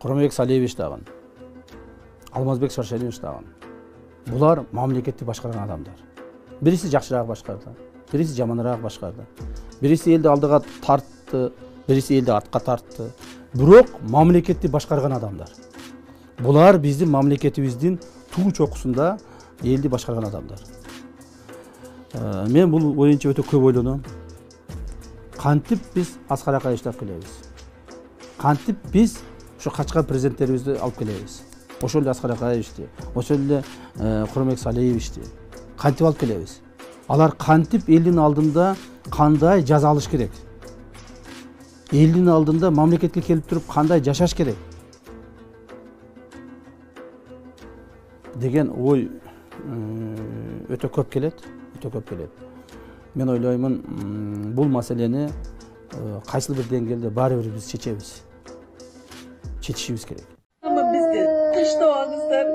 Куромбек Салиевич дагы, Алмазбек Шаршалиевич дагы. Булар мамлекетти башкарган адамдар. Бириси жакшыраак башкарды, бириси жаманыраак башкарды. Бириси элди алдыга тартты, бириси элди артка тартты. Бирок мамлекетти башкарган адамдар. Булар биздин мамлекетибиздин туу чокусунда элди башкарган адамдар. Мен бул боюнча өтө көп ойлоном. Кантип биз Аскар Акаевичти алып келебиз? Кантип биз ушу качкан президенттерибизди алып келебиз? Ошол эле Аскар Акаевичти, ошол эле Куромбек Салиевичти кантип алып келебиз? Алар кантип элдин алдында кандай жаза алыш керек? Элдин алдында мамлекетке келип туруп кандай жашаш керек? Деген ой өтө көп келет. Мен ойлоймун, бул маселени кайсыл бир деңгээлде баары бир биз чечишибиз керек. Ama bizge taştavağınızlar,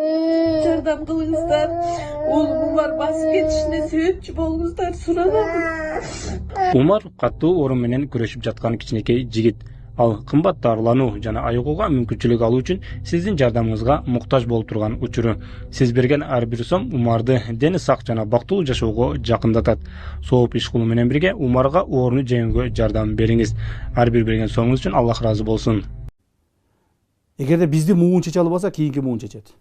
jardam kılыңızlar, oğlumun var basıp yetişine sebepçi bolğunuzlar, suranamız. Умар катуу орун менен күрөшүп жаткан кичинекей жигит. Ал кымбат дарылануу жана айыгууга мүмкүнчүлүк алуу үчүн сиздин жардамыңызга муктаж болуп турган учуру. Сиз берген ар бир сом Умарды дени сак жана бактылуу жашоого жакындатат. Сооп иш кылуу менен бирге Умарга орну жеңүүгө жардам бериңиз. Ар бир берген сомуңуз үчүн Аллах ыраазы болсун. Эгерде бизди муун чече албаса, кийинки муун чечет.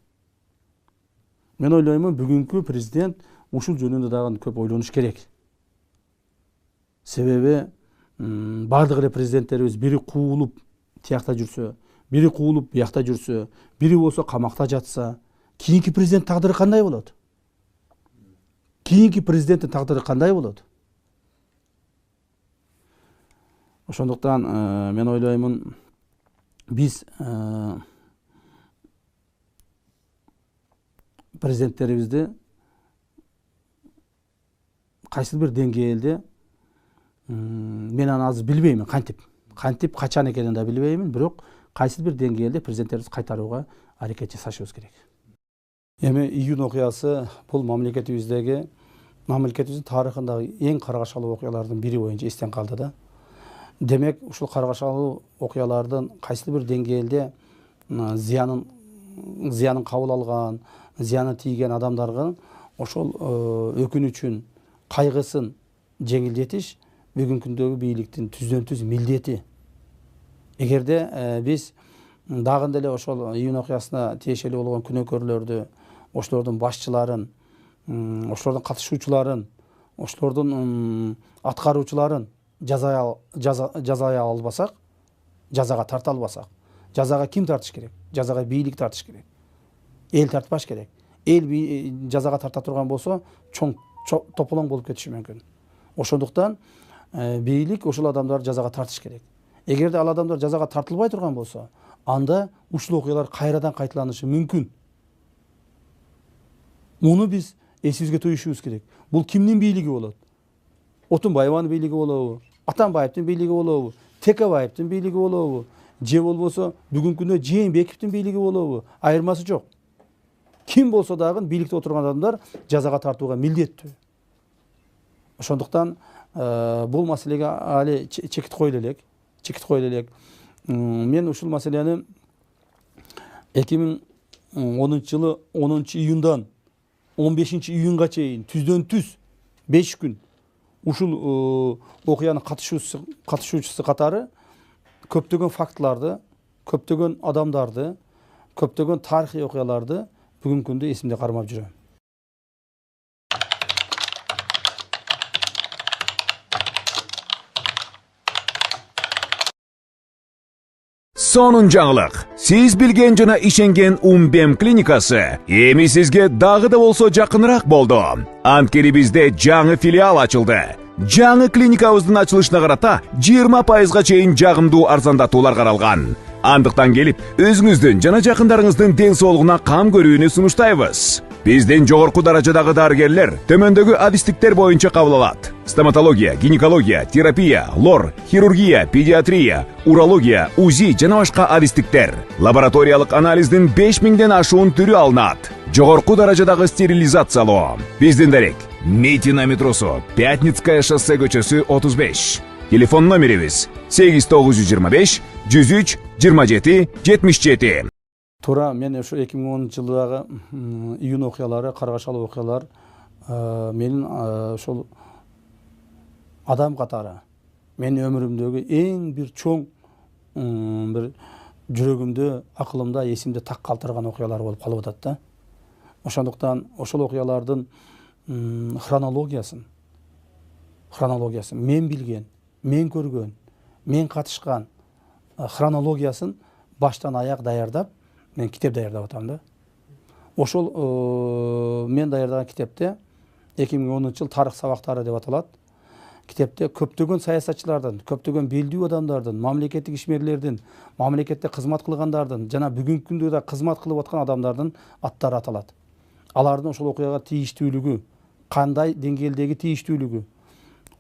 Мен ойлоймун, бүгүнкү президент ушул жөнүндө дагы көп ойлонуш керек. Себеби бардык эле президенттерибиз бири куулуп тиякта жүрсө, бири куулуп биякта жүрсө, бири болсо камакта жатса, кийинки президент тагдыры кандай болот? Кийинки президенттин тагдыры кандай болот? Ошондуктан мен ойлоймун, биз президенттерибизди кайсыл бир деңгээлде, мен аны азыр билбеймин, кантип качан экенин да билбеймин, бирок кайсыл бир деңгээлде президенттерибиз кайтарууга аракет жасашыбыз керек. Эми июнь окуясы бул мамлекетибиздин тарыхындагы эң каргашалуу окуялардын бири боюнча эстен калды да. Демек, ушул каргашалуу окуялардын кайсыл бир деңгээлде зыянын кабыл алган, зыяны тийген адамдарга ошол өкүнүчүн, кайгысын жеңилдетиш бүгүнкү күндөгү бийликтин түздөн түз милдети. Эгерде биз дагы деле ошол июнь окуясына тиешелүү болгон күнөөкөрлөрдү, ошолордун башчыларын, ошолордун катышуучуларын, ошолордун аткаруучуларын жазай албасак, жазага тарта албасак, жазага ким тартыш керек? Жазага бийлик тартыш керек. Эл тартпаш керек. Эл жазага тарта турган болсо, чоң тополоң болуп кетиши мүмкүн. Ошондуктан бийлик ошол адамдарды жазага тартыш керек. Эгерде ал адамдар жазага тартылбай турган болсо, анда ушул окуялар кайрадан кайталанышы мүмкүн. Муну биз эсибизге туюшубуз керек. Бул кимдин бийлиги болот? Отунбаеванын бийлиги болобу? Атамбаевдин бийлиги болобу? Текебаевдин бийлиги болобу? Же болбосо бүгүнкү күндө Жээнбековдун бийлиги болобу? Айырмасы жок. Ким болсо дагы бийликте отурган адамдар жазага тартууга милдеттүү. Ошондуктан бул маселеге али чекит коюлу элек. Мен ушул маселени 2010 жылы 10 июндан 15 июнга чейин түздөн түз 5 күн ушул окуянын катышуучусу катары көптөгөн фактыларды, көптөгөн адамдарды, көптөгөн тарыхый окуяларды бүгүнкү күндө эсимде кармап жүрөм. Сонун жаңылык. Сиз билген жана ишенген Умбем клиникасы эми сизге дагы да болсо жакыныраак болду. Анткени бизде жаңы филиал ачылды. Жаңы клиникабыздын ачылышына карата 20%га чейин жагымдуу арзандатуулар каралган. Андыктан келип, өзүңүздүн жана жакындарыңыздын ден соолугуна кам көрүүнү сунуштайбыз. Биздин жогорку даражадагы дарыгерлер төмөндөгү адистиктер боюнча кабыл алат. Стоматология, гинекология, терапия, лор, хирургия, педиатрия, урология, УЗИ жана башка адистиктер. Лабораториялык анализдин 5000ден ашуун түрү алынат. Жогорку даражадагы стерилизациялоо. Биздин дарек Митина метросу, Пятницкое шоссе көчөсү 35. Telefon numarimiz 8925 103 27 77. Тура мен ошо 2010 жылдагы июнь окуялары, каргашалы окуялар менин ошол адам катары менин өмүрүмдөгү эң бир чоң бир жүрөгүмдө, акылымда, эсимде так калтырган окуялар болуп калып атат да. Ошондуктан ошол окуялардын хронологиясын мен билген, мен көргөн, мен катышкан хронологиясын баштан аяк даярдап, мен китеп даярдап атам да. Ошол мен даярдаган китепте 2010 жыл тарых сабактары деп аталат. Китепте көптөгөн саясатчылардын, көптөгөн белдүү адамдардын, мамлекеттик ишмерлердин, мамлекетте кызмат кылгандардын жана бүгүнкү күндө да кызмат кылып аткан адамдардын аттары аталат. Алардын ошол окуяга тийиштүүлүгү, кандай деңгээлдеги тийиштүүлүгү,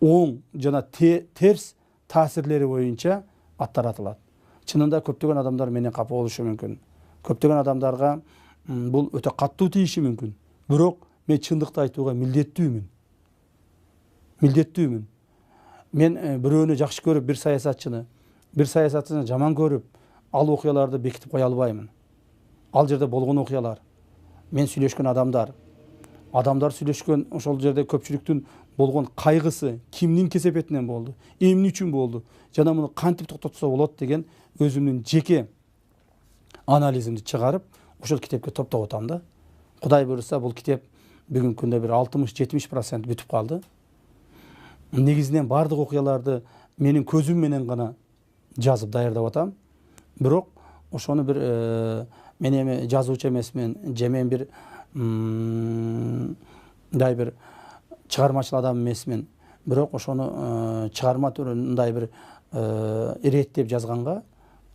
оң жана терс таасирлери боюнча аттар аталат. Чынында көптөгөн адамдар менен капа болушу мүмкүн. Көптөгөн адамдарга бул өтө каттуу тийиши мүмкүн. Бирок мен чындыкты айтууга милдеттүүмүн. Мен бирөөнү жакшы көрүп, бир саясатчыны жаман көрүп, ал окуяларды бекитип кое албаймын. Ал жерде болгон окуялар, мен сүйлөшкөн адамдар сүйлөшкөн ошол жерде көпчүлүктүн болгон кайгысы кимдин кесепетинен болду, эмне үчүн болду, жана муну кантип токтотсо болот деген өзүмдүн жеке анализимди чыгарып, ошол китепке топтоп атам да. Кудай буйрса, бул китеп бүгүнкү күндө бир 60-70% бүтүп калды. Негизинен бардык окуяларды менин көзүм менен гана жазып даярдап атам. Бирок ошону бир мен эми жазуучу эмесмин, же мен бир мындай бир чыгармачыл адам эмесмин. Бирок ошону чыгарма түрүндай бир иреттеп жазганга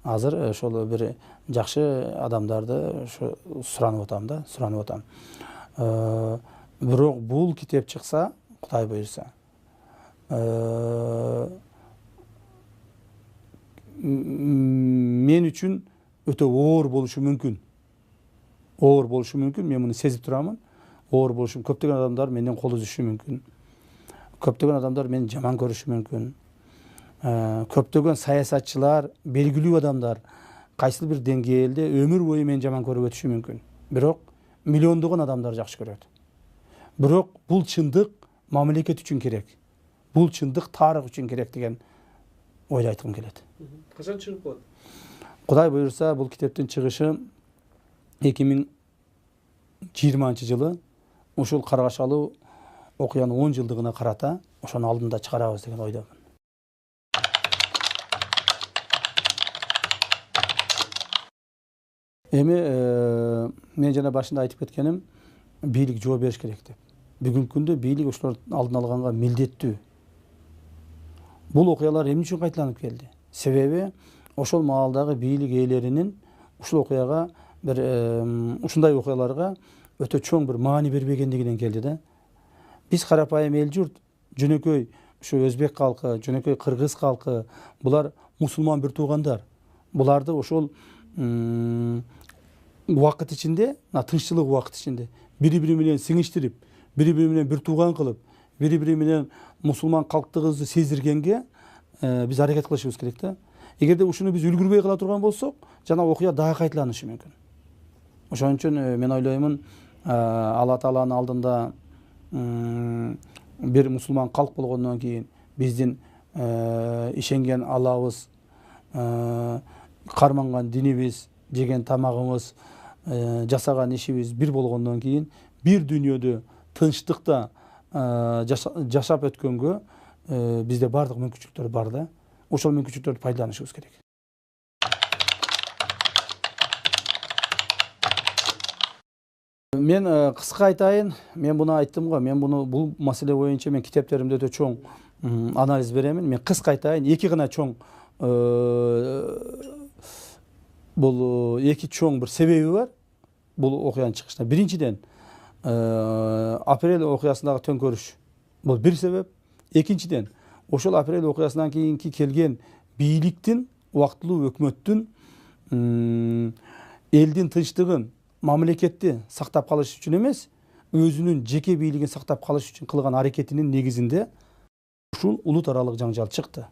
азыр ошол бир жакшы адамдарды суранып атам. Бирок бул китеп чыкса, Кудай буйрса, мен үчүн өтө оор болушу мүмкүн. Мен муну сезип турамын. Оор болушу, көптөгөн адамдар менден кол үзүшү мүмкүн. Көптөгөн адамдар мени жаман көрүшү мүмкүн. Көптөгөн саясатчылар, белгилүү адамдар кайсыл бир деңгээлде өмүр бою мени жаман көрүп өтүшү мүмкүн. Бирок миллиондогон адамдар жакшы көрөт. Бирок бул чындык мамлекет үчүн керек. Бул чындык тарых үчүн керек деген ойду айткым келет. Качан чыгып калат? Кудай буйрса, бул китептин чыгышы 2020 жылы ушул Каргашалы окуянын 10 жылдыгына карата ошонун алдында чыгарабыз деген ойдомун. Эми мен жана башында айтып кеткеним, бийлик жооп бериш керек деп. Бүгүнкү күндө бийлик ошолордун алдын алганга милдеттүү. Бул окуялар эмне үчүн кайталанып келди? Себеби ошол маалдагы бийлик ээлеринин ушул окуяга бир ушундай окуяларга өтө чоң бир маани бербегендигинен келди да. Биз карапайым эл журт, жөнөкөй ушу өзбек калкы, жөнөкөй кыргыз калкы, булар мусулман бир туугандар. Буларды ошол убакыт ичинде, тынччылык убакыт ичинде бири-бири менен сиңиштирип, бири-бири менен бир тууган кылып, бири-бири менен мусулман калктыгыбызды сездиргенге биз аракет кылышыбыз керек да. Эгерде ушуну биз үлгүрбөй кала турган болсок, жана окуя дагы кайталанышы мүмкүн. Ошон үчүн мен ойлоймун, Алла Тааланын алдында бир мусулман калк болгондон кийин биздин ишенген Аллабыз, карманган динибиз, жеген тамагыбыз, жасаган ишибиз бир болгондон кийин бир дүйнөдө тынчтыкта жашап өткөнгө бизде бардык мүмкүнчүлүктөр бар да. Ошол мүмкүнчүлүктөрдү пайдаланышыбыз керек. Мен кыска айтайын, мен буну айттым го, мен бул маселе боюнча мен китептеримде өтө чоң анализ беремин. Мен кыска айтайын, эки гана чоң бул эки чоң бир себеби бар бул окуянын чыгышына. Биринчиден, апрель окуясындагы төңкөрүш. Бул бир себеп. Экинчиден, ошол апрель окуясынан кийинки келген бийликтин, убактылуу өкмөттүн элдин тынчтыгын, мамлекетти сактап калыш үчүн эмес, өзүнүн жеке бийлигин сактап калыш үчүн кылган аракетинин негизинде ушул улут аралык жаңжал чыкты.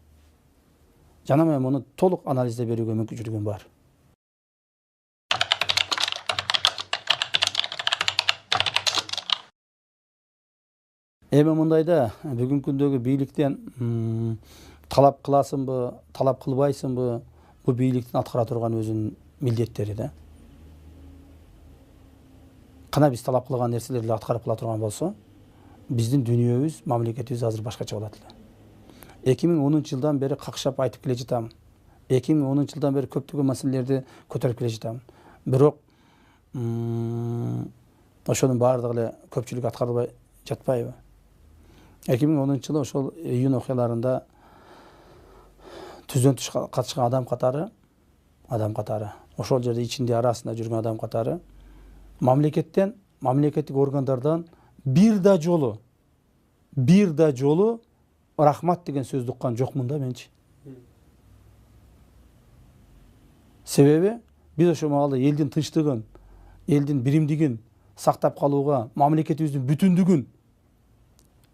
жана мен муну толук анализде берүүгө мүмкүнчүлүгүм бар. Эми мындайда бүгүнкү күндөгү бийликтен талап кыласыңбы, талап кылбайсыңбы, бул бийликтин аткара турган өзүнүн милдеттери да. Кана биз талап кылган нерселерди аткарып кыла турган болсо, биздин дүйнөбүз, мамлекетибиз азыр башкача болот эле. 2010-жылдан бери какшап айтып келе жатам. 2010-жылдан бери көптөгөн маселелерди көтөрүп келе жатам. Бирок ошонун баардыгы эле көпчүлүк аткарылбай жатпайбы? 2010-жылы ошол июнь окуяларында түздөн түш катышкан адам катары, ошол жерде ичинде арасында жүргөн адам катары мамлекеттен, мамлекеттик органдардан бир да жолу рахмат деген сөздү уккан жокмун да менчи. Себеби биз ошол маалда элдин тынчтыгын, элдин биримдигин сактап калууга, мамлекетибиздин бүтүндүгүн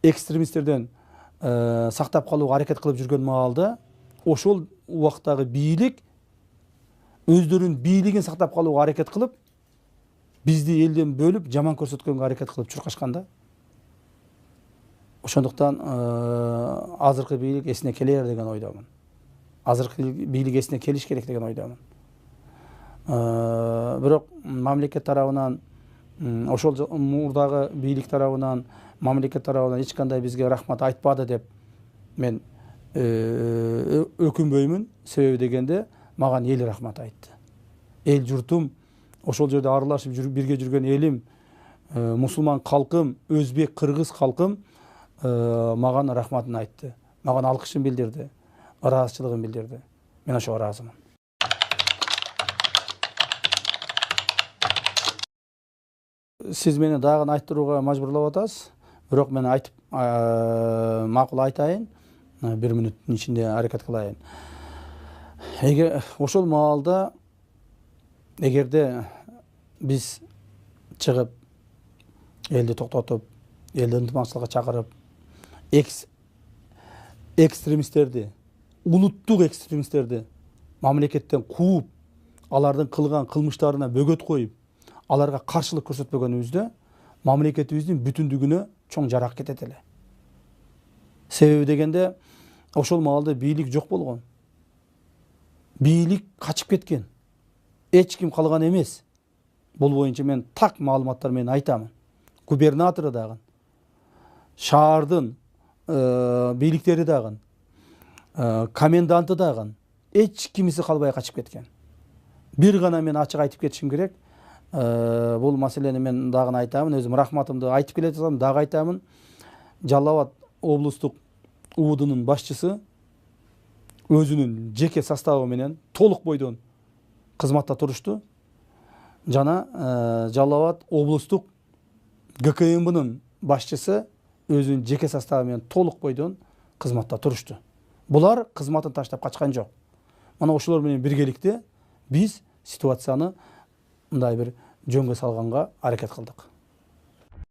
экстремисттерден сактап калууга аракет кылып жүргөн маалда ошол убактагы бийлик өздөрүнүн бийлигин сактап калууга аракет кылып, бизди элден бөлүп, жаман көрсөткөнгө аракет кылып чуркашканда. Ошондуктан азыркы бийлик эсине келер деген ойдомун. Азыркы бийлик эсине келиш керек деген ойдомун. Бирок мамлекет тарабынан, ошол мурдагы бийлик тарабынан, мамлекет тарабынан эч кандай бизге рахмат айтпады деп мен өкүнбөймүн. Себеби дегенде мага эл рахмат айтты. Эл журтум, ошол жерде аралашып бирге жүргөн элим, мусулман калкым, өзбек, кыргыз калкым мага рахматын айтты. Мага алкышын билдирди, ыраазычылыгын билдирди. Мен ошого ыраазымын. Сиз мени дагы айттырууга мажбурлап атасыз. Бирок мен айтып макул айтайын. 1 мүнөттүн ичинде аракет кылайын. Эгер ошол маалда эгерде биз чыгып элди токтотуп, элди ынтымакчылыкка чакырып, экстремисттерди, улуттук экстремисттерди мамлекеттен кууп, алардын кылган кылмыштарына бөгөт коюп, аларга каршылык көрсөтпөгөнүбүздө мамлекетибиздин бүтүндүгүнө чоң жарак кетет эле. Себеби дегенде ошол маалда бийлик жок болгон. Бийлик качып кеткен. Эч ким калган эмес. Бул боюнча мен так маалыматтар менен айтамын. Губернатору дагы, шаардын бийликтери дагы, коменданты дагы эч кимиси калбай качып кеткен. Бир гана мен ачык айтып кетишим керек. Бул маселени мен дагы айтамын, өзүм рахматымды айтып келе жатам, дагы айтамын. Жалал Абад облустук УУДунун башчысы өзүнүн жеке составы менен толук бойдон кызматта турушту. Жана Жалал Абад облустук ГКМБнын башчысы өзүнүн жеке составы менен толук бойдон кызматта турушту. Булар кызматын таштап качкан жок. Мына ошолор менен биргеликте биз ситуацияны мындай бир жөнгө салганга аракет кылдык.